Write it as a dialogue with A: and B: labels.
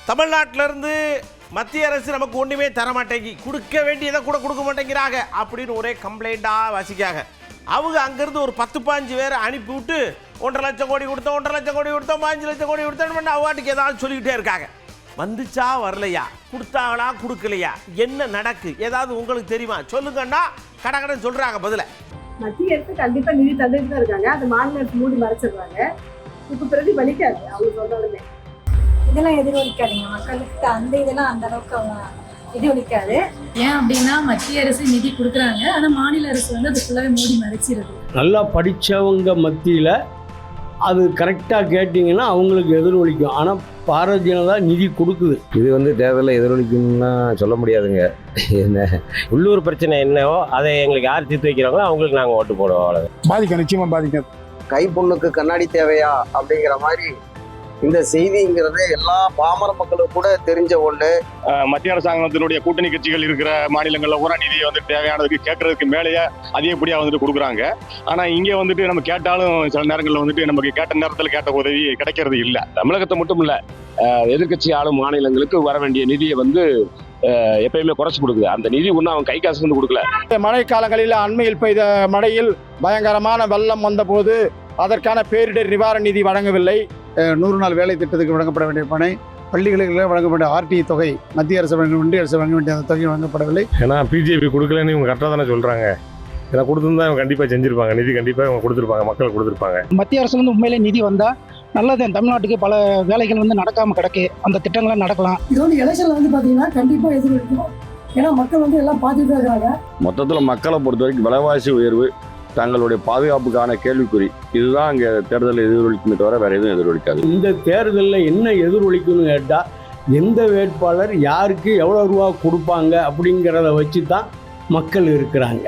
A: தமிழ்நாட்டிலேருந்து மத்திய அரசு நமக்கு ஒன்றுமே தர மாட்டேங்கி, கொடுக்க வேண்டியதை கூட கொடுக்க மாட்டேங்கிறாங்க அப்படின்னு ஒரே கம்ப்ளைண்ட்டாக வசிக்காங்க. அவங்க அங்கேருந்து ஒரு 10-15 பேரை அனுப்பி விட்டு 1.5 லட்சம் கோடி கொடுத்தோம், 1.5 லட்சம் கோடி கொடுத்தோம், 5 லட்சம் கோடி கொடுத்தோம், அவாட்டுக்கு ஏதாவது சொல்லிக்கிட்டே இருக்காங்க. வந்துச்சா வரலையா, கொடுத்தாங்களா கொடுக்கலையா, என்ன நடக்கு ஏதாவது உங்களுக்கு தெரியுமா சொல்லுங்கன்னா கடகடன்னு சொல்கிறாங்க பதில.
B: மத்திய அரசு கண்டிப்பா நிதி தந்துட்டு தான் இருக்காங்க. அது மாநில அரசு மூடி மறைச்சிடுறாங்க. இப்ப பிரதிபலிக்காது அவங்க சொல்றதுமே.
C: இதெல்லாம் எதிரொலிக்காதீங்க மக்களுக்கு. அந்த இதெல்லாம் அந்த அளவுக்கு எதிரொலிக்காது. ஏன் அப்படின்னா மத்திய அரசு நிதி கொடுக்குறாங்க, ஆனா மாநில அரசு வந்து அது ஃபுல்லாவே மூடி மறைச்சிருது.
D: நல்லா படித்தவங்க மத்தியில் அது கரெக்டாக கேட்டிங்கன்னா அவங்களுக்கு எதிரொலிக்கும். ஆனால் பாரதிய ஜனதா நிதி கொடுக்குது.
E: இது வந்து தேர்தலில் எதிரொலிக்கும்னா சொல்ல முடியாதுங்க. என்ன
F: உள்ளூர் பிரச்சனை என்னவோ அதை எங்களுக்கு யார் தீர்த்து வைக்கிறாங்களோ அவங்களுக்கு நாங்கள் ஓட்டு போடுவோம். அவ்வளோ
G: பாதிக்கும், நிச்சயமாக பாதிக்காது.
H: கை பொண்ணுக்கு கண்ணாடி தேவையா அப்படிங்கிற மாதிரி இந்த செய்திங்கிறது எல்லா பாமர மக்களுக்கு கூட தெரிஞ்ச ஒன்று.
I: மத்திய அரசாங்கத்தினுடைய கூட்டணி கட்சிகள் இருக்கிற மாநிலங்களில் கூட நிதியை வந்து தேவையானதுக்கு கேட்கறதுக்கு மேலேயே அதிகப்படியாக வந்துட்டு கொடுக்குறாங்க. ஆனால் இங்கே வந்துட்டு நம்ம கேட்டாலும் சில நேரங்களில் வந்துட்டு நமக்கு கேட்ட நேரத்தில் கேட்ட உதவி கிடைக்கிறது இல்லை.
J: தமிழகத்தை மட்டும் இல்லை, எதிர்கட்சி ஆளும் மாநிலங்களுக்கு வர வேண்டிய நிதியை வந்து எப்பயுமே குறைச்சி கொடுக்குது. அந்த நிதி ஒன்றும் அவன் கை காசு வந்து கொடுக்கல.
G: மழை காலங்களில் அண்மையில் பெய்த மழையில் பயங்கரமான வெள்ளம் வந்தபோது அதற்கான பேரிடர் நிவாரண நிதி வழங்கவில்லை. 100 நாள் வேலை திட்டத்துக்கு வழங்கப்பட வேண்டிய பணி, பள்ளிகளுக்கு வழங்க வேண்டிய RT தொகை மத்திய அரசு ஒன்றிய அரசு வழங்க வேண்டிய அந்த தொகை வழங்கப்படவில்லை.
I: ஏன்னா பிஜேபி கொடுக்கலன்னு இவங்க கரெக்டாக தானே சொல்கிறாங்க. ஏன்னா கொடுத்துருந்தா இவங்க கண்டிப்பாக செஞ்சுருப்பாங்க, நிதி கண்டிப்பாக இவங்க கொடுத்துருப்பாங்க, மக்கள் கொடுத்துருப்பாங்க.
K: மத்திய அரசு வந்து உண்மையிலே நிதி வந்தால் நல்லது. தமிழ்நாட்டுக்கு பல வேலைகள் வந்து நடக்காமல் கிடக்கு, அந்த திட்டங்கள்லாம் நடக்கலாம்.
B: இது வந்து எலெக்ஷன்ல வந்து பாத்தீங்கன்னா கண்டிப்பா எதிரொலிக்கும். ஏன்னா மக்கள் வந்து எல்லாம் பார்த்துட்டு தான் இருக்காங்க.
E: மொத்தத்தில் மக்களை பொறுத்த வரைக்கும் விலைவாசி உயர்வு, தங்களுடைய பாதுகாப்புக்கான கேள்விக்குறி, இதுதான் அங்கே தேர்தலில் எதிரொலிக்குமே தவிர வேறு எதுவும் எதிரொலிக்காது.
D: இந்த தேர்தலில் என்ன எதிரொலிக்குன்னு கேட்டால் எந்த வேட்பாளர் யாருக்கு எவ்வளோ ரூபா கொடுப்பாங்க அப்படிங்கிறத வச்சு தான் மக்கள் இருக்கிறாங்க.